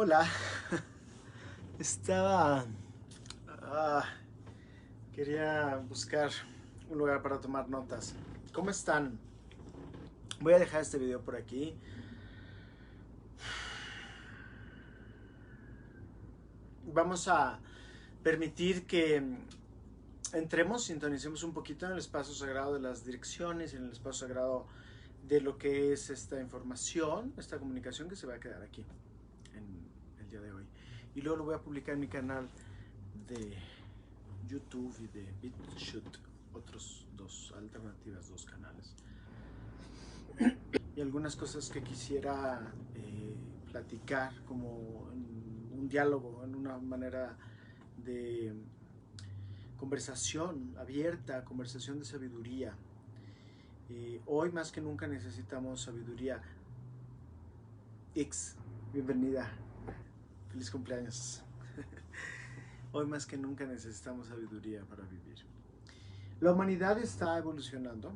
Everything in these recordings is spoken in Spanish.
Hola, estaba... ah, quería buscar un lugar para tomar notas. ¿Cómo están? Voy a dejar este video por aquí. Vamos a permitir que entremos, sintonicemos un poquito en el espacio sagrado de las direcciones, en el espacio sagrado de lo que es esta información, esta comunicación que se va a quedar aquí en el día de hoy. Y luego lo voy a publicar en mi canal de YouTube y de BitChute, otros dos alternativas, dos canales. Y algunas cosas que quisiera platicar como un diálogo, en una manera de conversación abierta, conversación de sabiduría. Hoy más que nunca necesitamos sabiduría. X, bienvenida, feliz cumpleaños. Hoy más que nunca necesitamos sabiduría para vivir. La humanidad está evolucionando,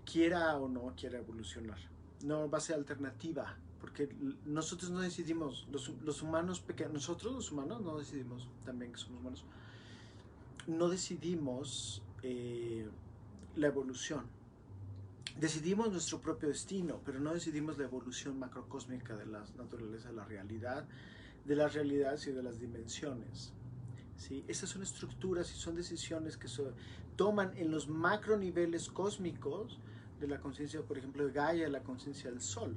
quiera o no quiera evolucionar. No va a ser alternativa, porque nosotros no decidimos, los humanos pequeños, nosotros los humanos no decidimos, también que somos humanos, no decidimos la evolución. Decidimos nuestro propio destino, pero no decidimos la evolución macrocósmica de la naturaleza, de la realidad, de las realidades y de las dimensiones. ¿Sí? Esas son estructuras y son decisiones que toman en los macro niveles cósmicos de la conciencia, por ejemplo, de Gaia, la conciencia del Sol.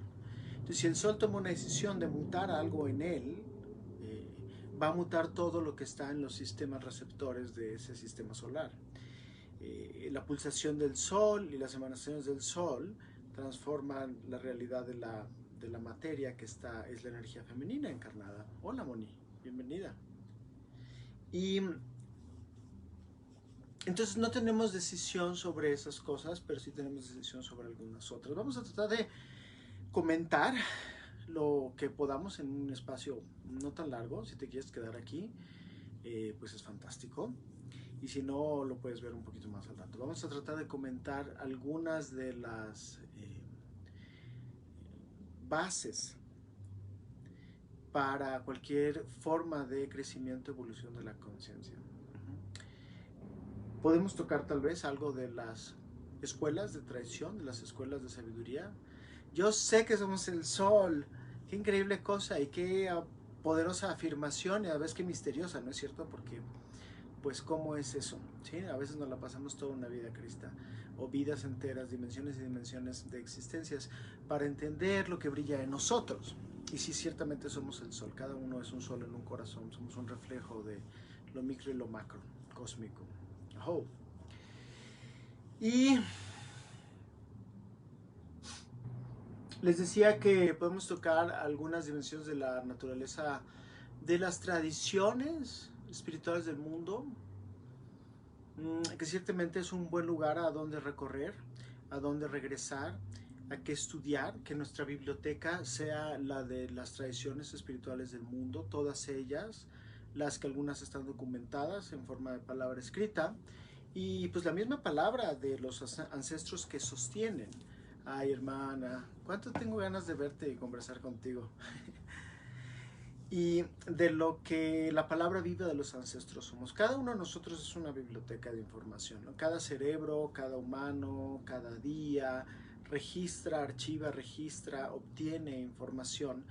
Entonces, si el Sol toma una decisión de mutar algo en él, eh, va a mutar todo lo que está en los sistemas receptores de ese sistema solar. La pulsación del Sol y las emanaciones del Sol transforman la realidad de la materia que es la energía femenina encarnada. Hola, Moni, bienvenida. Y entonces no tenemos decisión sobre esas cosas, pero sí tenemos decisión sobre algunas otras. Vamos a tratar de comentar lo que podamos en un espacio no tan largo. Si te quieres quedar aquí, pues es fantástico. Y si no, lo puedes ver un poquito más al rato. Vamos a tratar de comentar algunas de las bases para cualquier forma de crecimiento, evolución de la conciencia. Podemos tocar tal vez algo de las escuelas de tradición, de las escuelas de sabiduría. Yo sé que somos el sol. Qué increíble cosa y qué poderosa afirmación y a veces qué misteriosa, ¿no es cierto? Porque, pues, ¿cómo es eso? ¿Sí? A veces nos la pasamos toda una vida, Krista, o vidas enteras, dimensiones y dimensiones de existencias, para entender lo que brilla en nosotros. Y sí, ciertamente somos el sol. Cada uno es un sol en un corazón. Somos un reflejo de lo micro y lo macro, cósmico. Oh. Y les decía que podemos tocar algunas dimensiones de la naturaleza de las tradiciones espirituales del mundo, que ciertamente es un buen lugar a donde recorrer, a donde regresar, a que estudiar, que nuestra biblioteca sea la de las tradiciones espirituales del mundo, todas ellas, las que algunas están documentadas en forma de palabra escrita, y pues la misma palabra de los ancestros que sostienen. Ay, hermana, cuánto tengo ganas de verte y conversar contigo. Y de lo que la palabra viva de los ancestros somos. Cada uno de nosotros es una biblioteca de información, ¿no? Cada cerebro, cada humano, cada día registra, archiva, registra, obtiene información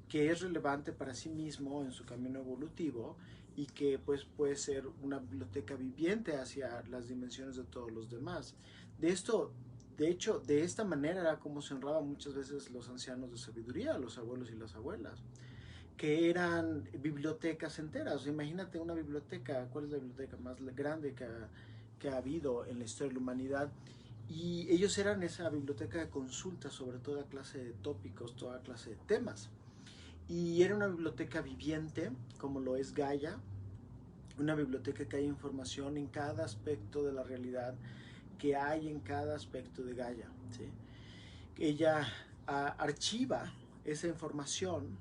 que es relevante para sí mismo en su camino evolutivo y que pues puede ser una biblioteca viviente hacia las dimensiones de todos los demás. De esto, de hecho, de esta manera era como se honraban muchas veces los ancianos de sabiduría, los abuelos y las abuelas, que eran bibliotecas enteras. Imagínate una biblioteca, ¿cuál es la biblioteca más grande que ha habido en la historia de la humanidad? Y ellos eran esa biblioteca de consulta sobre toda clase de tópicos, toda clase de temas. Y era una biblioteca viviente, como lo es Gaia, una biblioteca que hay información en cada aspecto de la realidad, que hay en cada aspecto de Gaia. ¿Sí? Ella archiva esa información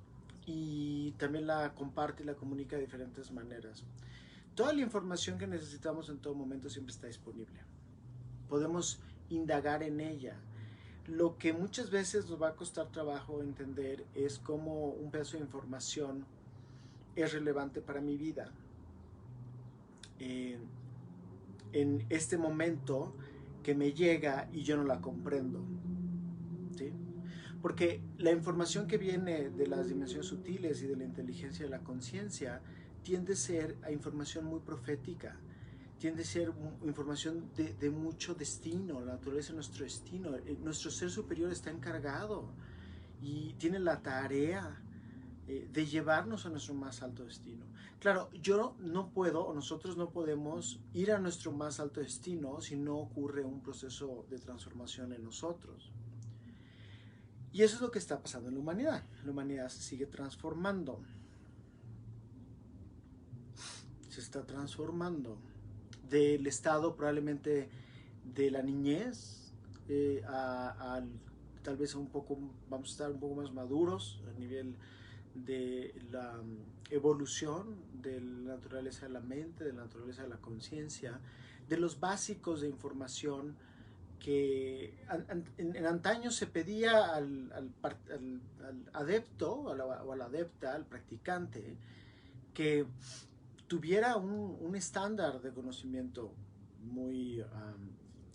y también la comparte y la comunica de diferentes maneras. Toda la información que necesitamos en todo momento siempre está disponible. Podemos indagar en ella. Lo que muchas veces nos va a costar trabajo entender es cómo un pedazo de información es relevante para mi vida. En este momento que me llega y yo no la comprendo, ¿sí? Porque la información que viene de las dimensiones sutiles y de la inteligencia de la conciencia tiende a ser a información muy profética, tiende a ser información de mucho destino, la naturaleza de nuestro destino. Nuestro ser superior está encargado y tiene la tarea de llevarnos a nuestro más alto destino. Claro, yo no puedo, o nosotros no podemos ir a nuestro más alto destino si no ocurre un proceso de transformación en nosotros. Y eso es lo que está pasando en la humanidad. La humanidad se sigue transformando. Se está transformando del estado probablemente de la niñez a tal vez un poco, vamos a estar un poco más maduros a nivel de la evolución de la naturaleza de la mente, de la naturaleza de la conciencia, de los básicos de información que en antaño se pedía al adepto o a la adepta, al practicante, que tuviera un estándar de conocimiento muy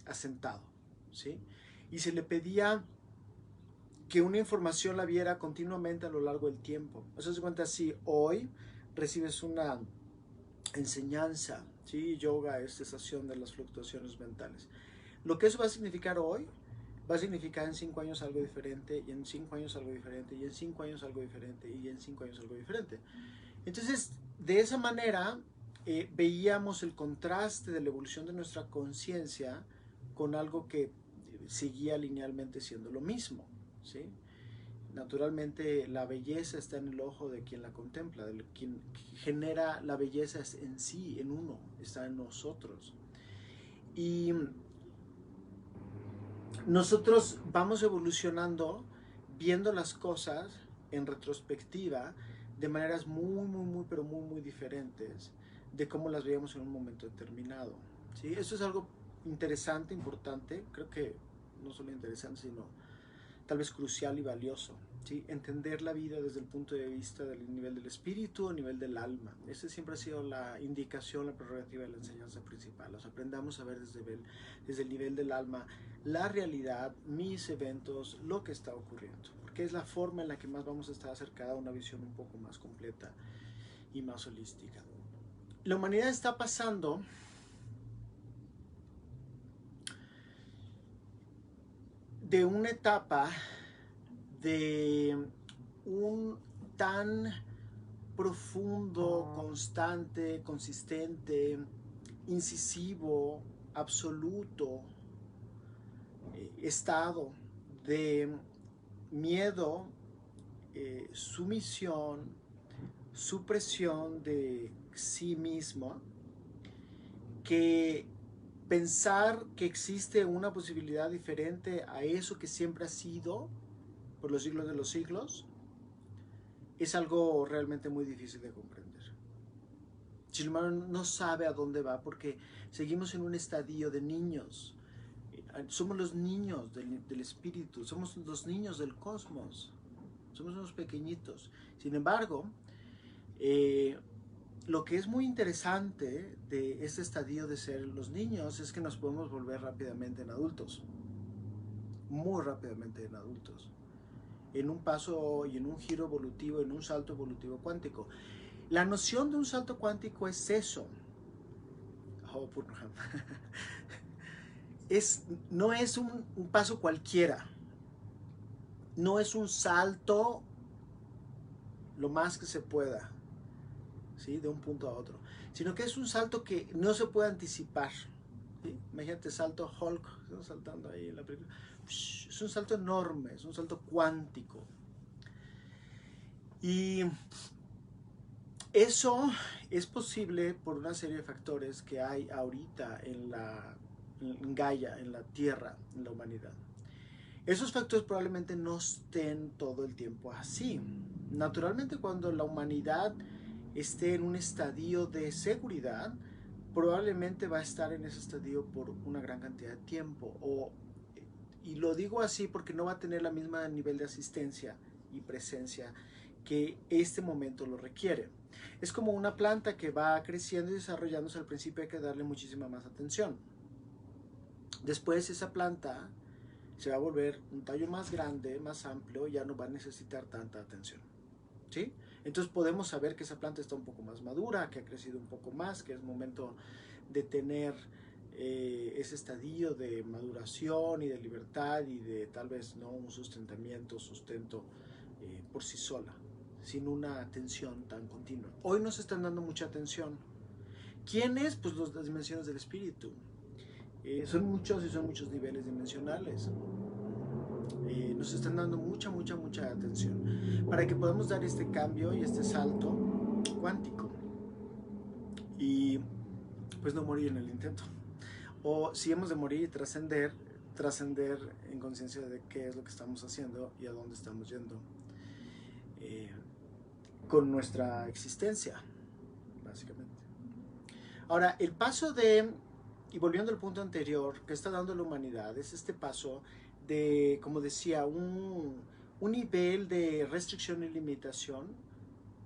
asentado, ¿sí? Y se le pedía que una información la viera continuamente a lo largo del tiempo. O sea, se cuenta, si hoy recibes una enseñanza, ¿sí? Yoga es cesación de las fluctuaciones mentales. Lo que eso va a significar hoy, va a significar en 5 años algo diferente, y en 5 años algo diferente, y en 5 años algo diferente, y en 5 años algo diferente. Entonces, de esa manera, veíamos el contraste de la evolución de nuestra conciencia con algo que seguía linealmente siendo lo mismo, ¿sí? Naturalmente, la belleza está en el ojo de quien la contempla, de quien genera la belleza en sí, en uno, está en nosotros. Y nosotros vamos evolucionando viendo las cosas en retrospectiva de maneras pero muy diferentes de cómo las veíamos en un momento determinado, ¿sí? Eso es algo interesante, importante, creo que no solo interesante, sino tal vez crucial y valioso, ¿sí? Entender la vida desde el punto de vista del nivel del espíritu, a nivel del alma. Esa siempre ha sido la indicación, la prerrogativa de la enseñanza principal. Los aprendamos a ver desde el nivel del alma la realidad, mis eventos, lo que está ocurriendo, porque es la forma en la que más vamos a estar acercada a una visión un poco más completa y más holística. La humanidad está pasando de una etapa de un tan profundo, constante, consistente, incisivo, absoluto estado de miedo, sumisión, supresión de sí mismo, que pensar que existe una posibilidad diferente a eso que siempre ha sido por los siglos de los siglos es algo realmente muy difícil de comprender. Si el humano no sabe a dónde va porque seguimos en un estadio de niños. Somos los niños del espíritu, somos los niños del cosmos, somos unos pequeñitos. Sin embargo, lo que es muy interesante de este estadio de ser los niños es que nos podemos volver rápidamente en adultos, muy rápidamente en adultos, en un paso y en un giro evolutivo, en un salto evolutivo cuántico. La noción de un salto cuántico es eso. Oh, no es un paso cualquiera, no es un salto lo más que se pueda, ¿sí? De un punto a otro, sino que es un salto que no se puede anticipar, ¿sí? Imagínate salto Hulk, saltando ahí en la película. Es un salto enorme, es un salto cuántico. Y eso es posible por una serie de factores que hay ahorita en Gaia, en la Tierra, en la humanidad. Esos factores probablemente no estén todo el tiempo así. Naturalmente, cuando la humanidad esté en un estadio de seguridad, probablemente va a estar en ese estadio por una gran cantidad de tiempo, y lo digo así porque no va a tener la misma nivel de asistencia y presencia que este momento lo requiere. Es como una planta que va creciendo y desarrollándose. Al principio hay que darle muchísima más atención. Después esa planta se va a volver un tallo más grande, más amplio, ya no va a necesitar tanta atención, ¿sí? Entonces podemos saber que esa planta está un poco más madura, que ha crecido un poco más, que es momento de tener ese estadio de maduración y de libertad y de tal vez no un sustento por sí sola, sin una atención tan continua. Hoy nos están dando mucha atención. ¿Quiénes? Pues las dimensiones del espíritu. Son muchos y son muchos niveles dimensionales. Nos están dando mucha atención para que podamos dar este cambio y este salto cuántico y pues no morir en el intento, o si hemos de morir y trascender en conciencia de qué es lo que estamos haciendo y a dónde estamos yendo con nuestra existencia, básicamente. Ahora, el paso de, y volviendo al punto anterior, que está dando la humanidad, es este paso de, como decía, un nivel de restricción y limitación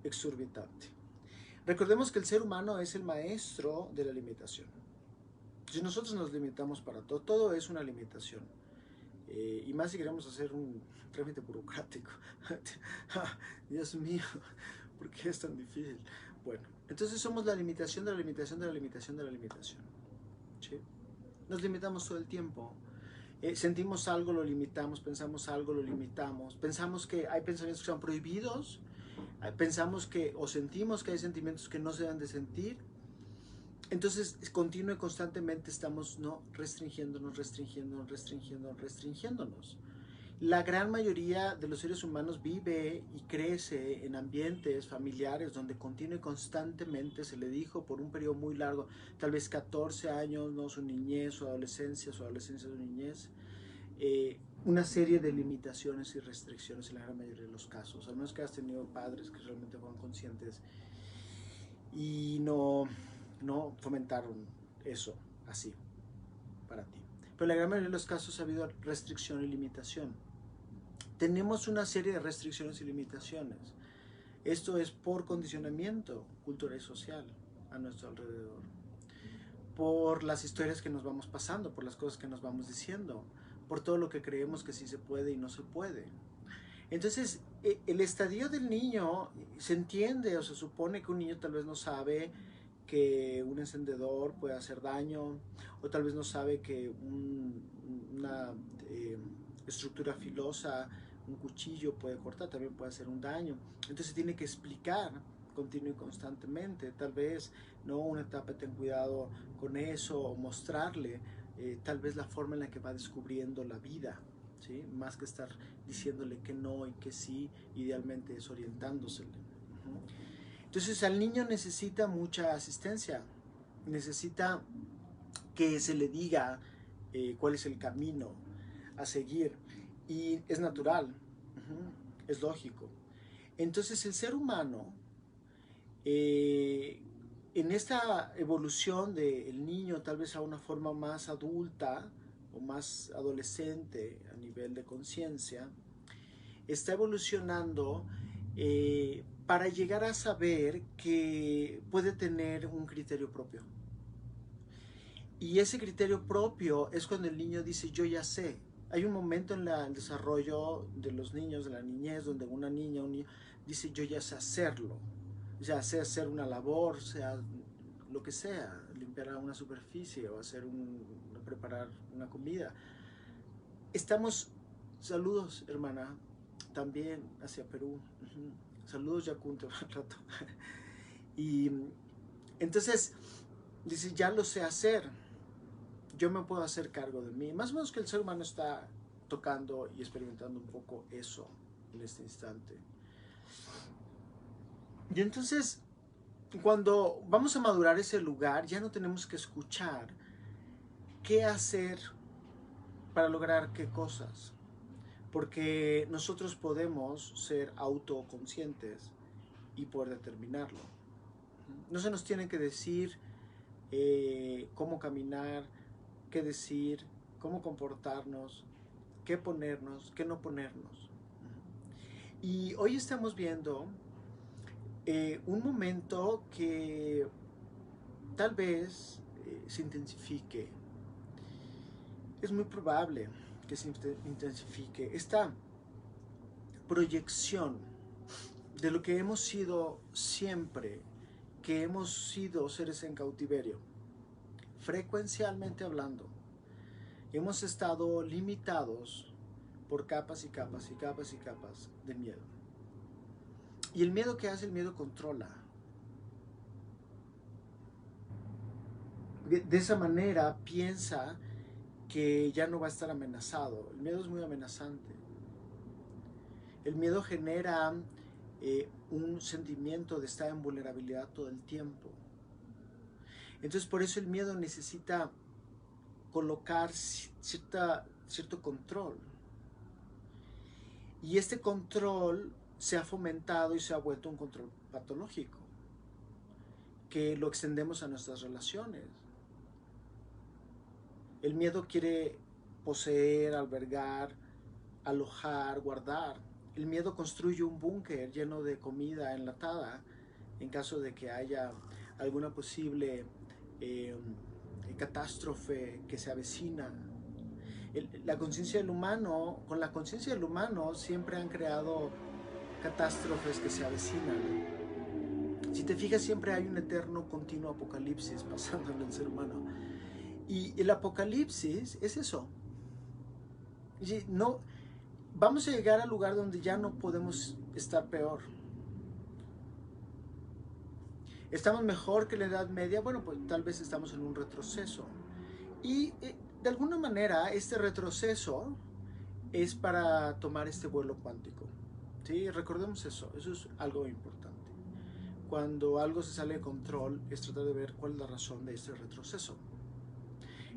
exorbitante. Recordemos que el ser humano es el maestro de la limitación. Si nosotros nos limitamos para todo, todo es una limitación. Y más si queremos hacer un trámite burocrático. Dios mío, ¿por qué es tan difícil? Bueno, entonces somos la limitación de la limitación de la limitación de la limitación. ¿Sí? Nos limitamos todo el tiempo. Sentimos algo, lo limitamos, pensamos algo, lo limitamos, pensamos que hay pensamientos que son prohibidos, pensamos que o sentimos que hay sentimientos que no se deben de sentir. Entonces, continuo y constantemente estamos restringiéndonos. La gran mayoría de los seres humanos vive y crece en ambientes familiares donde continuo y constantemente se le dijo por un periodo muy largo, tal vez 14 años, ¿no? Su niñez, su adolescencia, su niñez, una serie de limitaciones y restricciones en la gran mayoría de los casos, al menos que has tenido padres que realmente fueron conscientes y no fomentaron eso así para ti. Pero en la gran mayoría de los casos ha habido restricción y limitación. Tenemos una serie de restricciones y limitaciones. Esto es por condicionamiento cultural y social a nuestro alrededor, por las historias que nos vamos pasando, por las cosas que nos vamos diciendo, por todo lo que creemos que sí se puede y no se puede. Entonces, el estadio del niño se entiende o se supone que un niño tal vez no sabe que un encendedor puede hacer daño, o tal vez no sabe que una estructura filosa, un cuchillo puede cortar, también puede hacer un daño. Entonces tiene que explicar continuo y constantemente, tal vez no una etapa, ten cuidado con eso, o mostrarle tal vez la forma en la que va descubriendo la vida, ¿sí? Más que estar diciéndole que no y que sí, idealmente es orientándosele. Entonces al niño necesita mucha asistencia, necesita que se le diga cuál es el camino a seguir, y es natural, es lógico. Entonces el ser humano, en esta evolución del niño tal vez a una forma más adulta o más adolescente a nivel de conciencia, está evolucionando para llegar a saber que puede tener un criterio propio. Y ese criterio propio es cuando el niño dice, yo ya sé. Hay un momento en el desarrollo de los niños, de la niñez, donde una niña, un niño, dice, yo ya sé hacerlo. Ya sé hacer una labor, sea lo que sea, limpiar una superficie o preparar una comida. Saludos, hermana, también hacia Perú. Saludos, Yacunte, un rato. Y entonces dice, ya lo sé hacer, yo me puedo hacer cargo de mí. Más o menos que el ser humano está tocando y experimentando un poco eso en este instante. Y entonces, cuando vamos a madurar ese lugar, ya no tenemos que escuchar qué hacer para lograr qué cosas, porque nosotros podemos ser autoconscientes y poder determinarlo. No se nos tiene que decir cómo caminar, qué decir, cómo comportarnos, qué ponernos, qué no ponernos. Y hoy estamos viendo un momento que tal vez se intensifique. Es muy probable que se intensifique esta proyección de lo que hemos sido siempre, que hemos sido seres en cautiverio. Frecuencialmente hablando, hemos estado limitados por capas y capas y capas y capas de miedo. Y el miedo, ¿qué hace? El miedo controla. De esa manera piensa que ya no va a estar amenazado. El miedo es muy amenazante. El miedo genera un sentimiento de estar en vulnerabilidad todo el tiempo. Entonces por eso el miedo necesita colocar cierto control. Y este control se ha fomentado y se ha vuelto un control patológico, que lo extendemos a nuestras relaciones. El miedo quiere poseer, albergar, alojar, guardar. El miedo construye un búnker lleno de comida enlatada en caso de que haya alguna posible catástrofe que se avecina. La conciencia del humano, con la conciencia del humano siempre han creado catástrofes que se avecinan. Si te fijas, siempre hay un eterno continuo apocalipsis pasando en el ser humano. Y el apocalipsis es eso. No, vamos a llegar al lugar donde ya no podemos estar peor. ¿Estamos mejor que la Edad Media? Bueno, pues tal vez estamos en un retroceso. Y de alguna manera este retroceso es para tomar este vuelo cuántico. ¿Sí? Recordemos eso es algo importante. Cuando algo se sale de control es tratar de ver cuál es la razón de este retroceso.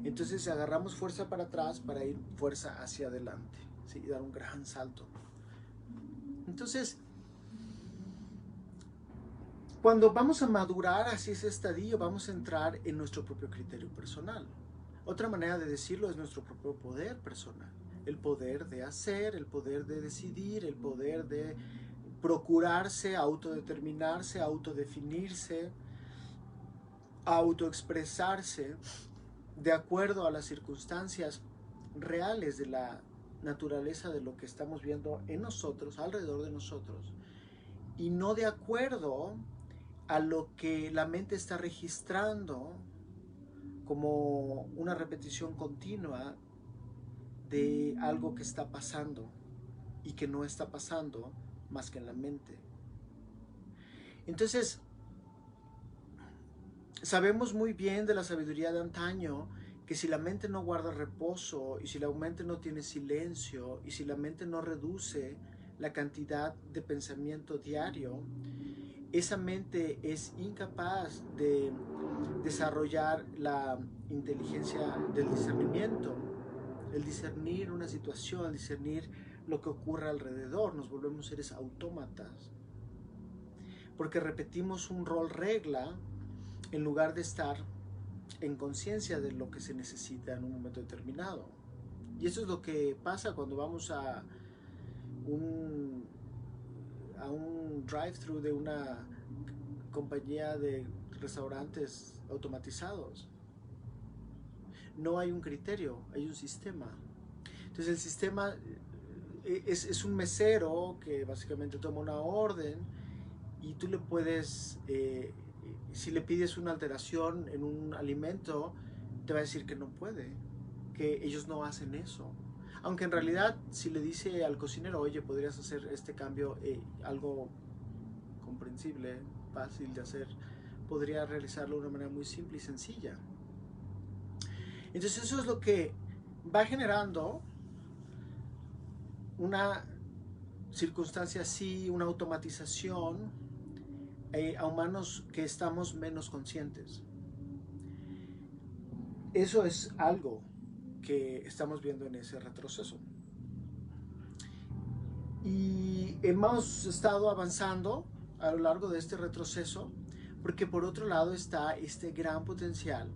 Entonces agarramos fuerza para atrás para ir fuerza hacia adelante, ¿sí? Y dar un gran salto. Entonces, cuando vamos a madurar hacia ese estadio, vamos a entrar en nuestro propio criterio personal. Otra manera de decirlo es nuestro propio poder personal. El poder de hacer, el poder de decidir, el poder de procurarse, autodeterminarse, autodefinirse, autoexpresarse de acuerdo a las circunstancias reales de la naturaleza de lo que estamos viendo en nosotros, alrededor de nosotros, y no de acuerdo a lo que la mente está registrando como una repetición continua de algo que está pasando y que no está pasando más que en la mente. Entonces, sabemos muy bien de la sabiduría de antaño que si la mente no guarda reposo y si la mente no tiene silencio y si la mente no reduce la cantidad de pensamiento diario, esa mente es incapaz de desarrollar la inteligencia del discernimiento, el discernir una situación, el discernir lo que ocurre alrededor. Nos volvemos seres autómatas porque repetimos un rol regla en lugar de estar en conciencia de lo que se necesita en un momento determinado. Y eso es lo que pasa cuando vamos a un drive-thru de una compañía de restaurantes automatizados. No hay un criterio, hay un sistema. Entonces el sistema es un mesero que básicamente toma una orden y tú le puedes, si le pides una alteración en un alimento, te va a decir que no puede, que ellos no hacen eso. Aunque en realidad si le dice al cocinero, oye, podrías hacer este cambio, algo comprensible, fácil de hacer, podría realizarlo de una manera muy simple y sencilla. Entonces eso es lo que va generando una circunstancia así, una automatización a humanos que estamos menos conscientes. Eso es algo que estamos viendo en ese retroceso. Y hemos estado avanzando a lo largo de este retroceso porque por otro lado está este gran potencial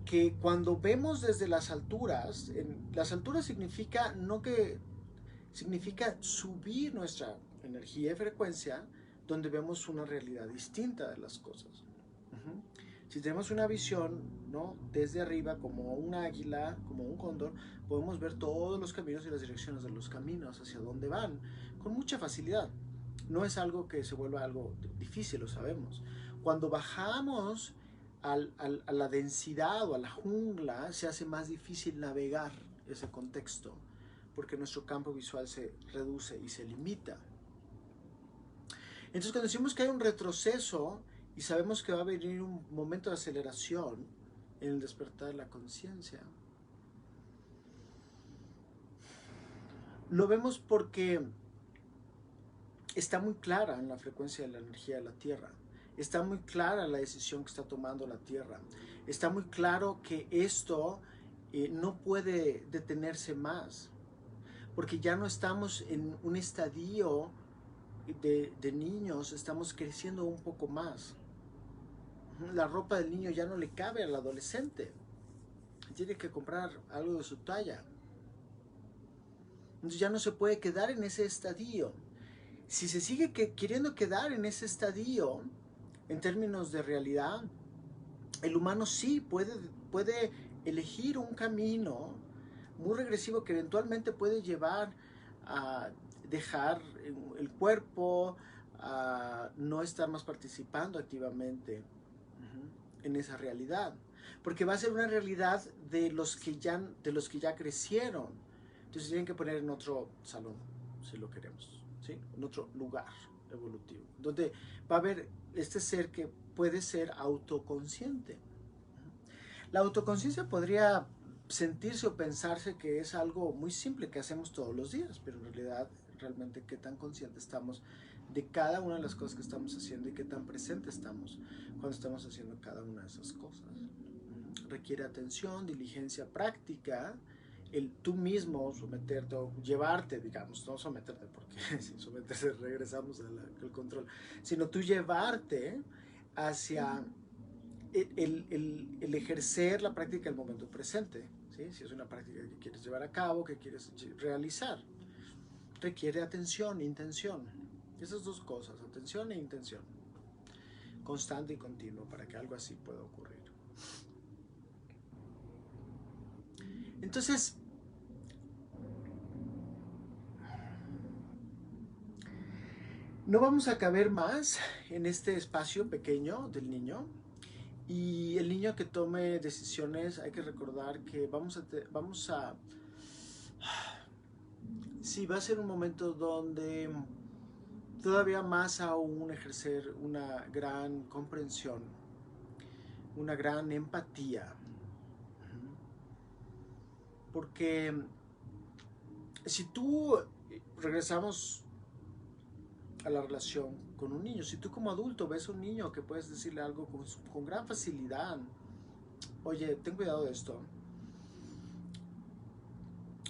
que cuando vemos desde las alturas significa no que significa subir nuestra energía y frecuencia, donde vemos una realidad distinta de las cosas. Si tenemos una visión, ¿no?, desde arriba, como un águila, como un cóndor, podemos ver todos los caminos y las direcciones de los caminos, hacia dónde van, con mucha facilidad. No es algo que se vuelva algo difícil, lo sabemos. Cuando bajamos a la densidad o a la jungla, se hace más difícil navegar ese contexto, porque nuestro campo visual se reduce y se limita. Entonces, cuando decimos que hay un retroceso y sabemos que va a venir un momento de aceleración en el despertar de la conciencia, lo vemos porque está muy clara en la frecuencia de la energía de la Tierra. Está muy clara la decisión que está tomando la Tierra. Está muy claro que esto no puede detenerse más, porque ya no estamos en un estadio de niños, estamos creciendo un poco más. La ropa del niño ya no le cabe al adolescente. Tiene que comprar algo de su talla. Entonces ya no se puede quedar en ese estadio. Si se sigue queriendo quedar en ese estadio, en términos de realidad, el humano sí puede elegir un camino muy regresivo que eventualmente puede llevar a dejar el cuerpo, a no estar más participando activamente en esa realidad, porque va a ser una realidad de los que ya crecieron. Entonces tienen que poner en otro salón, si lo queremos, ¿sí?, en otro lugar evolutivo, donde va a haber este ser que puede ser autoconsciente. La autoconciencia podría sentirse o pensarse que es algo muy simple que hacemos todos los días, pero en realidad, realmente, qué tan conscientes estamos de cada una de las cosas que estamos haciendo y qué tan presentes estamos cuando estamos haciendo cada una de esas cosas. Requiere atención, diligencia, práctica, el tú mismo someterte o llevarte, digamos, no someterte, porque si someterse regresamos al control, sino tú llevarte hacia el ejercer la práctica del momento presente, ¿sí? Si es una práctica que quieres llevar a cabo, que quieres realizar, requiere atención, intención. Esas dos cosas, atención e intención, constante y continuo, para que algo así pueda ocurrir. Entonces, no vamos a caber más en este espacio pequeño del niño. Y el niño que tome decisiones, hay que recordar que sí, va a ser un momento donde todavía más aún ejercer una gran comprensión, una gran empatía. Porque si tú, regresamos a la relación con un niño, si tú como adulto ves a un niño que puedes decirle algo con gran facilidad, oye, ten cuidado de esto,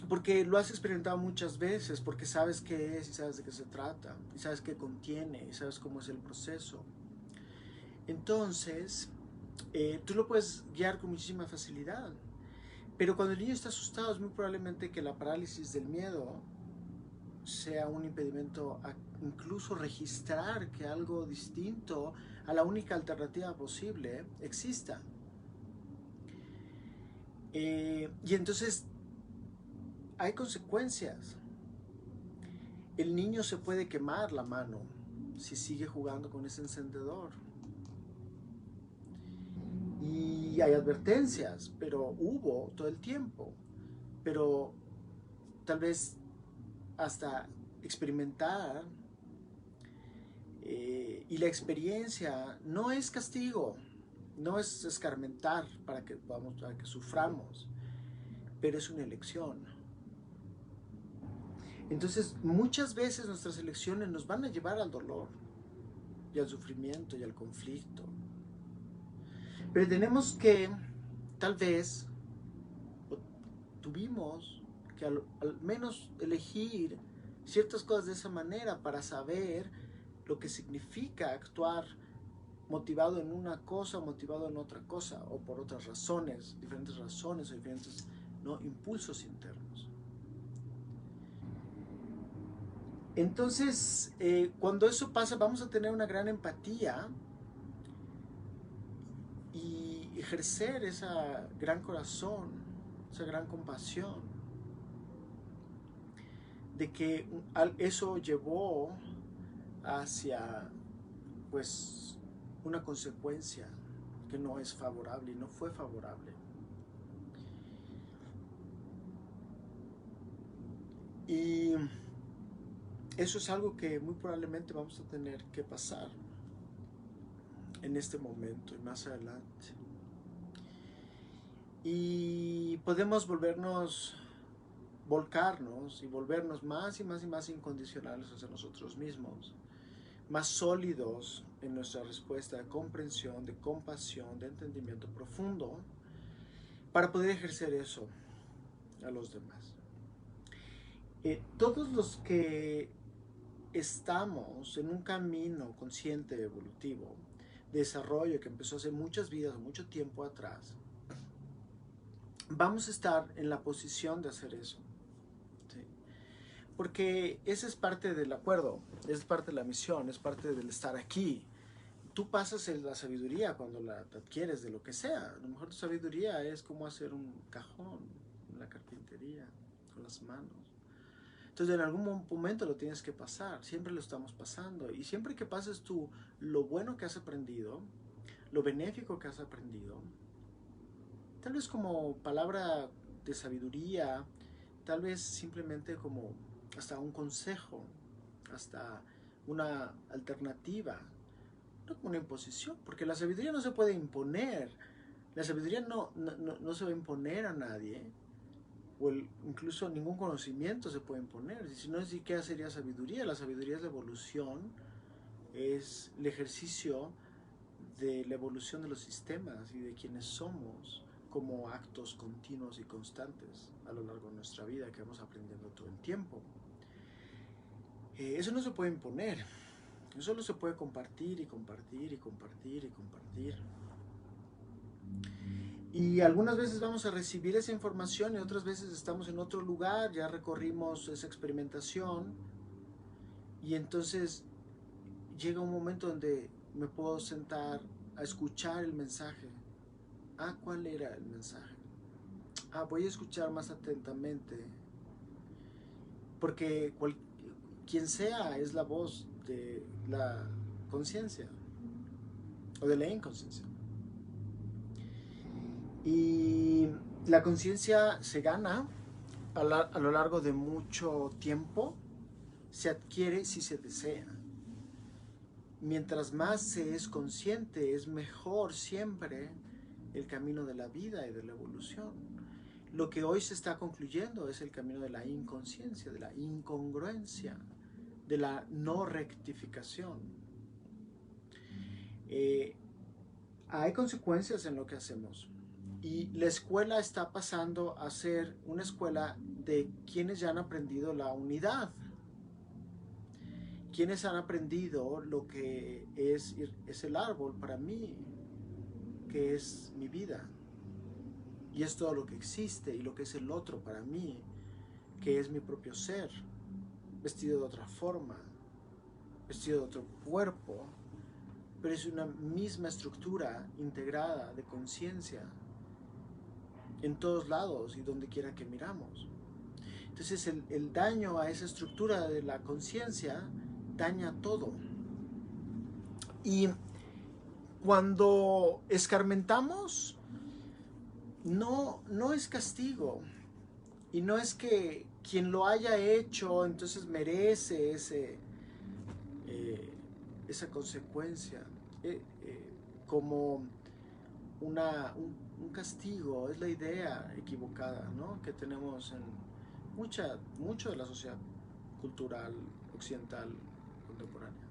porque lo has experimentado muchas veces, porque sabes qué es y sabes de qué se trata, y sabes qué contiene, y sabes cómo es el proceso. Entonces, tú lo puedes guiar con muchísima facilidad. Pero cuando el niño está asustado, es muy probablemente que la parálisis del miedo sea un impedimento a incluso registrar que algo distinto a la única alternativa posible exista. Y entonces hay consecuencias. El niño se puede quemar la mano si sigue jugando con ese encendedor. Y hay advertencias, pero hubo todo el tiempo. Pero tal vez hasta experimentar, y la experiencia no es castigo, no es escarmentar para que suframos, pero es una elección. Entonces, muchas veces nuestras elecciones nos van a llevar al dolor y al sufrimiento y al conflicto. Pero tenemos que, tal vez, tuvimos que al menos elegir ciertas cosas de esa manera para saber lo que significa actuar motivado en una cosa o motivado en otra cosa, o por otras razones, diferentes razones o diferentes, ¿no?, impulsos internos. Entonces, cuando eso pasa, vamos a tener una gran empatía y ejercer esa gran corazón, esa gran compasión, de que eso llevó hacia, pues, una consecuencia que no es favorable y no fue favorable. Y eso es algo que muy probablemente vamos a tener que pasar en este momento y más adelante. Y podemos volcarnos y volvernos más y más y más incondicionales hacia nosotros mismos, más sólidos en nuestra respuesta de comprensión, de compasión, de entendimiento profundo, para poder ejercer eso a los demás. Todos los que estamos en un camino consciente, evolutivo, de desarrollo que empezó hace muchas vidas, mucho tiempo atrás, vamos a estar en la posición de hacer eso. ¿Sí? Porque esa es parte del acuerdo, es parte de la misión, es parte del estar aquí. Tú pasas la sabiduría cuando la adquieres de lo que sea. A lo mejor tu sabiduría es cómo hacer un cajón en la carpintería, con las manos. Entonces en algún momento lo tienes que pasar, siempre lo estamos pasando. Y siempre que pases tú lo bueno que has aprendido, lo benéfico que has aprendido, tal vez como palabra de sabiduría, tal vez simplemente como hasta un consejo, hasta una alternativa, no como una imposición, porque la sabiduría no se puede imponer, la sabiduría no se va a imponer a nadie, o incluso ningún conocimiento se puede imponer, si no, ¿qué sería sabiduría? La sabiduría es la evolución, es el ejercicio de la evolución de los sistemas y de quienes somos como actos continuos y constantes a lo largo de nuestra vida que vamos aprendiendo todo el tiempo. Eso no se puede imponer, eso solo se puede compartir y compartir y compartir y compartir. Y algunas veces vamos a recibir esa información y otras veces estamos en otro lugar, ya recorrimos esa experimentación y entonces llega un momento donde me puedo sentar a escuchar el mensaje. ¿Cuál era el mensaje? Voy a escuchar más atentamente, porque quien sea es la voz de la conciencia o de la inconsciencia. Y la conciencia se gana a lo largo de mucho tiempo, se adquiere si se desea. Mientras más se es consciente, es mejor siempre el camino de la vida y de la evolución. Lo que hoy se está concluyendo es el camino de la inconsciencia, de la incongruencia, de la no rectificación. Hay consecuencias en lo que hacemos. Y la escuela está pasando a ser una escuela de quienes ya han aprendido la unidad, quienes han aprendido lo que es el árbol para mí, que es mi vida, y es todo lo que existe, y lo que es el otro para mí, que es mi propio ser, vestido de otra forma, vestido de otro cuerpo, pero es una misma estructura integrada de conciencia en todos lados y donde quiera que miramos. Entonces el daño a esa estructura de la conciencia daña todo. Y cuando escarmentamos, no es castigo. Y no es que quien lo haya hecho entonces merece esa consecuencia. Como un castigo, es la idea equivocada, ¿no?, que tenemos en mucho de la sociedad cultural occidental contemporánea,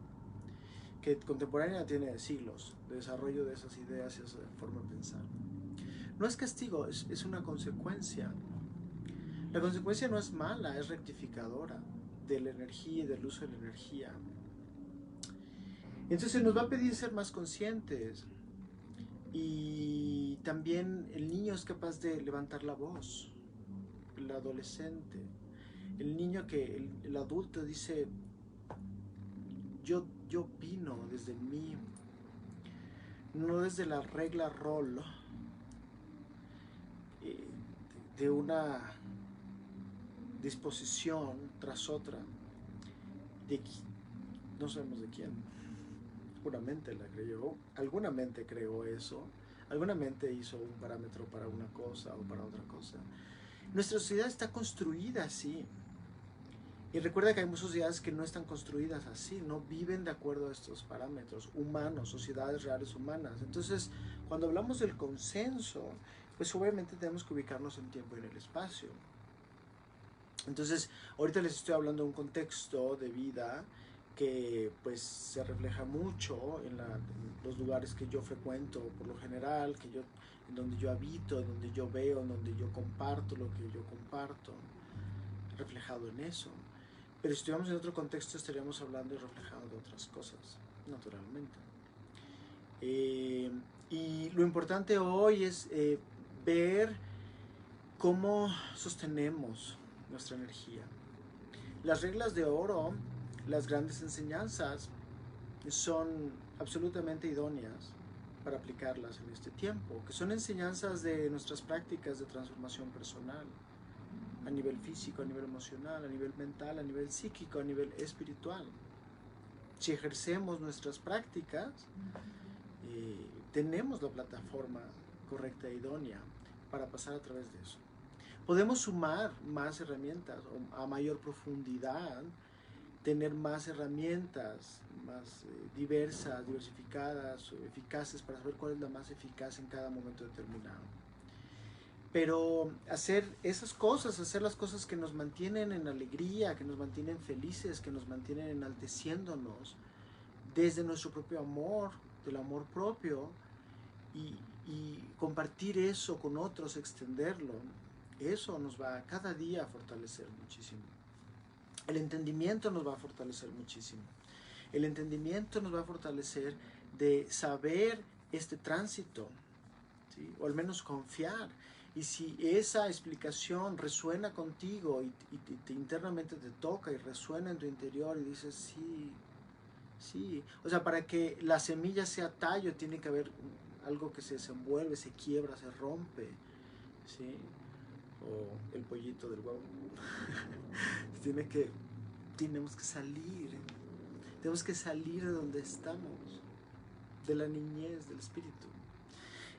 que contemporánea tiene siglos de desarrollo de esas ideas y esa forma de pensar. No es castigo, es una consecuencia. La consecuencia no es mala, es rectificadora de la energía y del uso de la energía. Entonces nos va a pedir ser más conscientes. Y también el niño es capaz de levantar la voz, el adolescente. El niño el adulto dice, yo opino desde mí, no desde la regla rol de una disposición tras otra, de no sabemos de quién. Alguna mente la creyó, alguna mente creó eso, alguna mente hizo un parámetro para una cosa o para otra cosa. Nuestra sociedad está construida así. Y recuerda que hay muchas sociedades que no están construidas así, no viven de acuerdo a estos parámetros humanos, sociedades reales humanas. Entonces, cuando hablamos del consenso, pues obviamente tenemos que ubicarnos en tiempo y en el espacio. Entonces, ahorita les estoy hablando de un contexto de vida que pues se refleja mucho en los lugares que yo frecuento por lo general, en donde yo habito, en donde yo veo, en donde yo comparto lo que yo comparto, reflejado en eso. Pero si estuviéramos en otro contexto estaríamos hablando y reflejando de otras cosas, naturalmente. Y lo importante hoy es ver cómo sostenemos nuestra energía. Las reglas de oro, las grandes enseñanzas, son absolutamente idóneas para aplicarlas en este tiempo, que son enseñanzas de nuestras prácticas de transformación personal, a nivel físico, a nivel emocional, a nivel mental, a nivel psíquico, a nivel espiritual. Si ejercemos nuestras prácticas, tenemos la plataforma correcta e idónea para pasar a través de eso. Podemos sumar más herramientas a mayor profundidad, tener más herramientas más diversas, diversificadas, eficaces para saber cuál es la más eficaz en cada momento determinado. Pero hacer esas cosas, hacer las cosas que nos mantienen en alegría, que nos mantienen felices, que nos mantienen enalteciéndonos desde nuestro propio amor, del amor propio, y compartir eso con otros, extenderlo, eso nos va cada día a fortalecer muchísimo. El entendimiento nos va a fortalecer muchísimo. El entendimiento nos va a fortalecer de saber este tránsito, ¿sí? O al menos confiar. Y si esa explicación resuena contigo y internamente te toca y resuena en tu interior y dices, sí, sí. O sea, para que la semilla sea tallo tiene que haber algo que se desenvuelve, se quiebra, se rompe, ¿sí? O el pollito del huevo. Tenemos que salir de donde estamos, de la niñez del espíritu.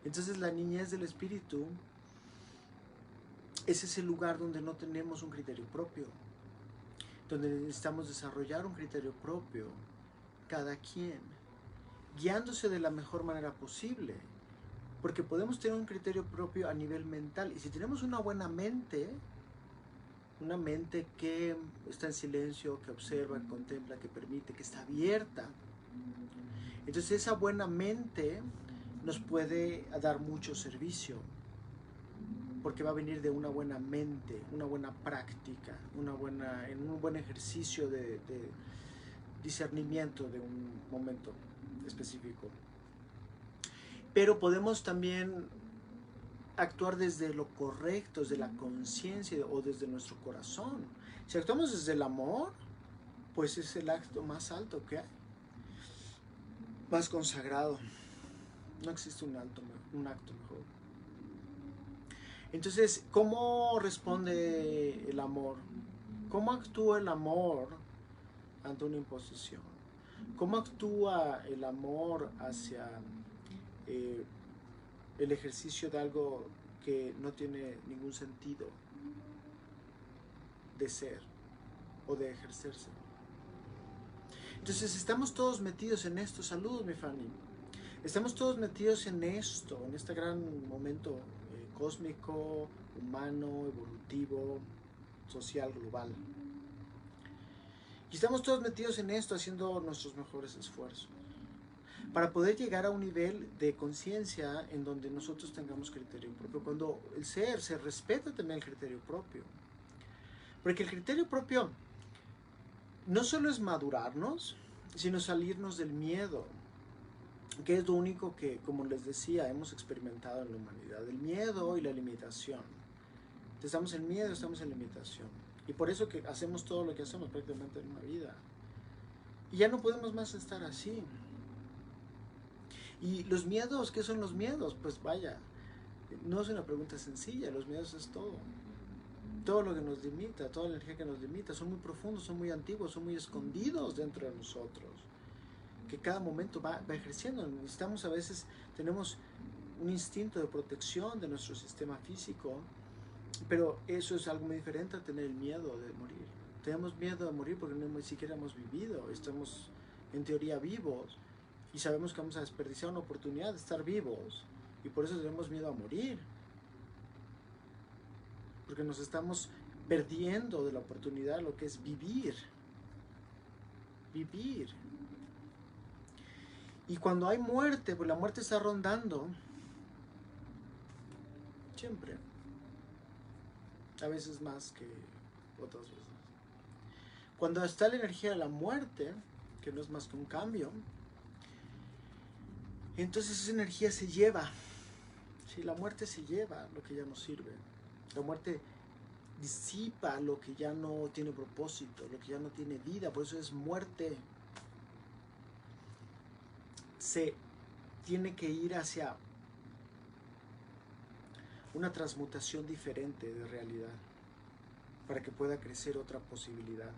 Entonces la niñez del espíritu es ese lugar donde no tenemos un criterio propio, donde necesitamos desarrollar un criterio propio, cada quien, guiándose de la mejor manera posible, porque podemos tener un criterio propio a nivel mental, y si tenemos una buena mente, una mente que está en silencio, que observa, que contempla, que permite, que está abierta, entonces esa buena mente nos puede dar mucho servicio, porque va a venir de una buena mente, una buena práctica, en un buen ejercicio de discernimiento de un momento específico. Pero podemos también actuar desde lo correcto, desde la conciencia o desde nuestro corazón. Si actuamos desde el amor, pues es el acto más alto que hay, más consagrado. No existe un acto mejor. Entonces, ¿cómo responde el amor? ¿Cómo actúa el amor ante una imposición? ¿Cómo actúa el amor hacia el ejercicio de algo que no tiene ningún sentido de ser o de ejercerse? Entonces estamos todos metidos en esto. Saludos, mi Fanny. Estamos todos metidos en esto, en este gran momento cósmico, humano, evolutivo, social, global. Y estamos todos metidos en esto, haciendo nuestros mejores esfuerzos para poder llegar a un nivel de conciencia en donde nosotros tengamos criterio propio. Cuando el ser se respeta también el criterio propio. Porque el criterio propio no solo es madurarnos, sino salirnos del miedo, que es lo único que, como les decía, hemos experimentado en la humanidad, el miedo y la limitación. Estamos en miedo, estamos en limitación. Y por eso que hacemos todo lo que hacemos prácticamente en una vida. Y ya no podemos más estar así. Y los miedos, ¿qué son los miedos? Pues vaya, no es una pregunta sencilla, los miedos es todo. Todo lo que nos limita, toda la energía que nos limita, son muy profundos, son muy antiguos, son muy escondidos dentro de nosotros. Que cada momento va ejerciendo. Necesitamos a veces, tenemos un instinto de protección de nuestro sistema físico, pero eso es algo muy diferente a tener el miedo de morir. Tenemos miedo de morir porque ni siquiera hemos vivido, estamos en teoría vivos y sabemos que vamos a desperdiciar una oportunidad de estar vivos y por eso tenemos miedo a morir, porque nos estamos perdiendo de la oportunidad lo que es vivir. Vivir. Y cuando hay muerte, pues la muerte está rondando siempre, a veces más que otras veces. Cuando está la energía de la muerte, que no es más que un cambio, entonces esa energía se lleva. Sí, la muerte se lleva lo que ya no sirve. La muerte disipa lo que ya no tiene propósito, lo que ya no tiene vida, por eso es muerte. Se tiene que ir hacia una transmutación diferente de realidad para que pueda crecer otra posibilidad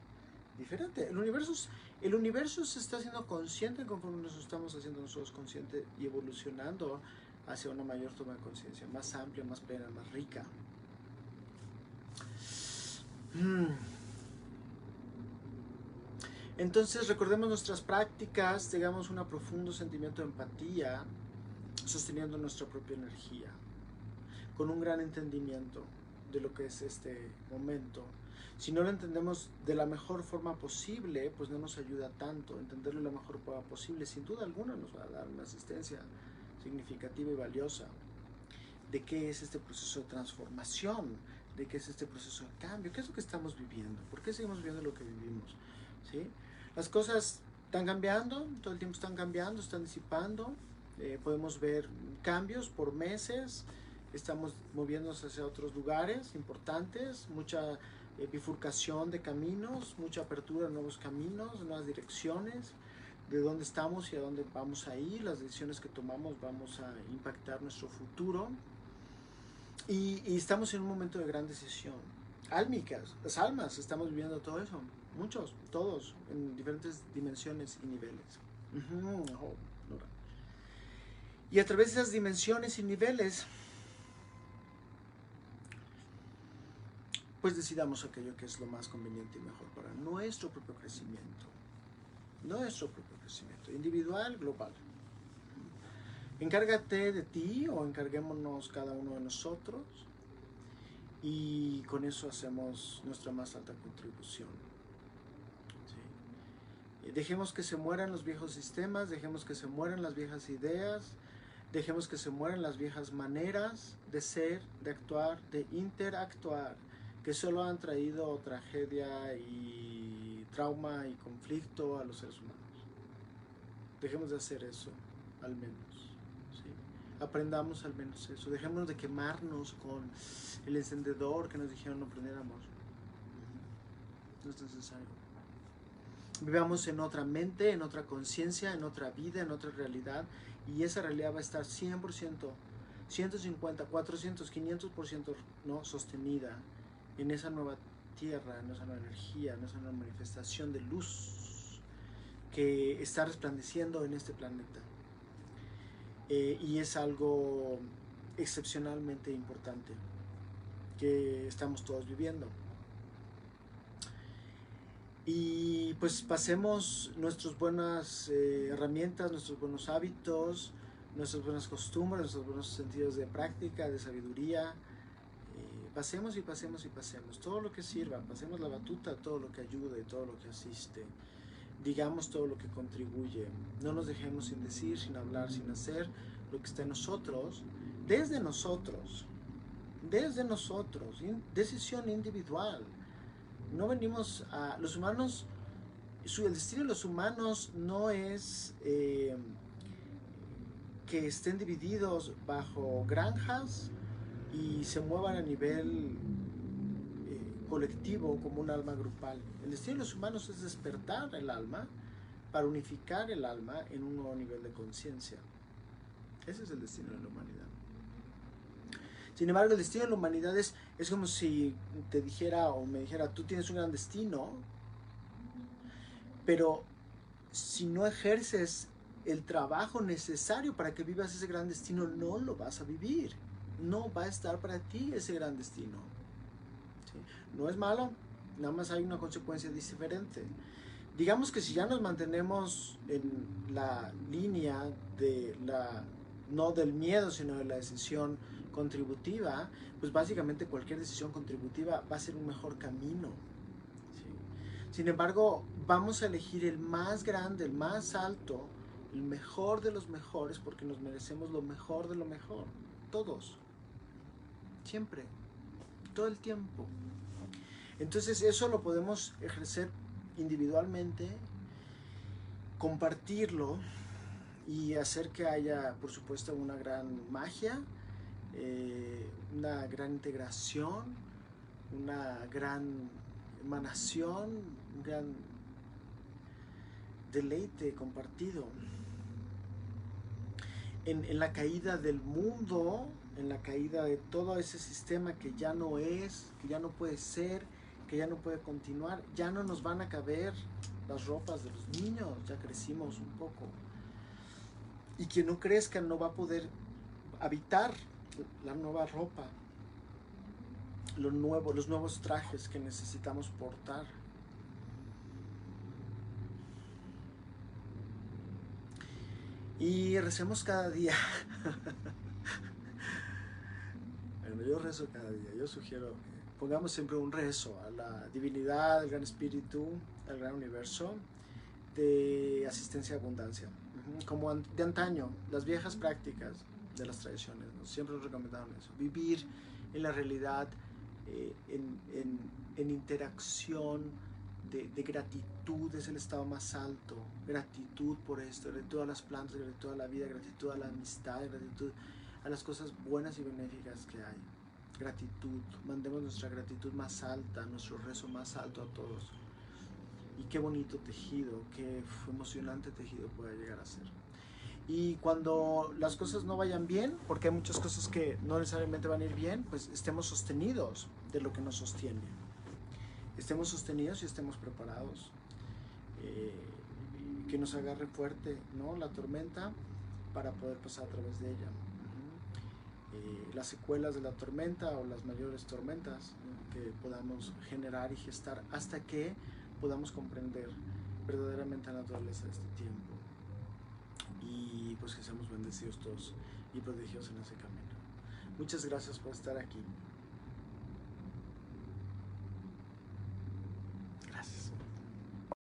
diferente. El universo se está haciendo consciente conforme nos estamos haciendo nosotros conscientes y evolucionando hacia una mayor toma de conciencia, más amplia, más plena, más rica. Entonces recordemos nuestras prácticas, tengamos un profundo sentimiento de empatía, sosteniendo nuestra propia energía, con un gran entendimiento de lo que es este momento. Si no lo entendemos de la mejor forma posible, pues no nos ayuda tanto. Entenderlo de la mejor forma posible, sin duda alguna, nos va a dar una asistencia significativa y valiosa de qué es este proceso de transformación, de qué es este proceso de cambio, qué es lo que estamos viviendo, por qué seguimos viviendo lo que vivimos, ¿sí? Las cosas están cambiando, todo el tiempo están cambiando, están disipando, podemos ver cambios por meses, estamos moviéndonos hacia otros lugares importantes, mucha bifurcación de caminos, mucha apertura de nuevos caminos, nuevas direcciones, de dónde estamos y a dónde vamos a ir, las decisiones que tomamos vamos a impactar nuestro futuro. Y estamos en un momento de gran decisión. Álmicas, las almas, estamos viviendo todo eso. Muchos, todos, en diferentes dimensiones y niveles. Y a través de esas dimensiones y niveles, pues decidamos aquello que es lo más conveniente y mejor para nuestro propio crecimiento. Nuestro propio crecimiento, individual, global. Encárgate de ti o encarguémonos cada uno de nosotros y con eso hacemos nuestra más alta contribución. ¿Sí? Dejemos que se mueran los viejos sistemas, dejemos que se mueran las viejas ideas, dejemos que se mueran las viejas maneras de ser, de actuar, de interactuar, que solo han traído tragedia y trauma y conflicto a los seres humanos. Dejemos de hacer eso, al menos. Aprendamos al menos eso, dejemos de quemarnos con el encendedor que nos dijeron no prendiéramos. No es necesario. Vivamos en otra mente, en otra conciencia, en otra vida, en otra realidad, y esa realidad va a estar 100%, 150, 400, 500% ¿no? sostenida en esa nueva tierra, en esa nueva energía, en esa nueva manifestación de luz que está resplandeciendo en este planeta. Y es algo excepcionalmente importante que estamos todos viviendo. Y pues pasemos nuestras buenas herramientas, nuestros buenos hábitos, nuestras buenas costumbres, nuestros buenos sentidos de práctica, de sabiduría. Pasemos y pasemos y pasemos. Todo lo que sirva, pasemos la batuta, todo lo que ayude, todo lo que asiste. Digamos todo lo que contribuye, no nos dejemos sin decir, sin hablar, sin hacer lo que está en nosotros, desde nosotros, decisión individual. No venimos a, los humanos El destino de los humanos no es que estén divididos bajo granjas y se muevan a nivel colectivo como un alma grupal. El destino de los humanos es despertar el alma para unificar el alma en un nuevo nivel de conciencia. Ese es el destino de la humanidad. Sin embargo, el destino de la humanidad es como si te dijera o me dijera, tú tienes un gran destino, pero si no ejerces el trabajo necesario para que vivas ese gran destino, no lo vas a vivir. No va a estar para ti ese gran destino. ¿Sí? No es malo, nada más hay una consecuencia diferente. Digamos que si ya nos mantenemos en la línea de no del miedo, sino de la decisión contributiva, pues básicamente cualquier decisión contributiva va a ser un mejor camino. ¿Sí? Sin embargo, vamos a elegir el más grande, el más alto, el mejor de los mejores, porque nos merecemos lo mejor de lo mejor. Todos. Siempre. Todo el tiempo. Entonces eso lo podemos ejercer individualmente, compartirlo y hacer que haya, por supuesto, una gran magia, una gran integración, una gran emanación, un gran deleite compartido. En la caída del mundo, en la caída de todo ese sistema que ya no es, que ya no puede ser, que ya no puede continuar, ya no nos van a caber las ropas de los niños, ya crecimos un poco. Y quien no crezca no va a poder habitar la nueva ropa, los nuevos trajes que necesitamos portar. Y recemos cada día. Bueno, yo rezo cada día. Yo sugiero que pongamos siempre un rezo a la divinidad, al gran espíritu, al gran universo de asistencia y abundancia. Como de antaño, las viejas prácticas de las tradiciones, ¿no? Siempre nos recomendaron eso. Vivir en la realidad, en interacción de gratitud, es el estado más alto. Gratitud por esto, gratitud a las plantas, gratitud a la vida, gratitud a la amistad, gratitud a las cosas buenas y benéficas que hay. Gratitud, mandemos nuestra gratitud más alta, nuestro rezo más alto a todos. Y qué bonito tejido, qué emocionante tejido puede llegar a ser. Y cuando las cosas no vayan bien, porque hay muchas cosas que no necesariamente van a ir bien, pues estemos sostenidos de lo que nos sostiene. Estemos sostenidos y estemos preparados. Que nos agarre fuerte, ¿no?, la tormenta para poder pasar a través de ella. Las secuelas de la tormenta o las mayores tormentas, ¿no?, que podamos generar y gestar hasta que podamos comprender verdaderamente la naturaleza de este tiempo. Y pues que seamos bendecidos todos y protegidos en ese camino. Muchas gracias por estar aquí.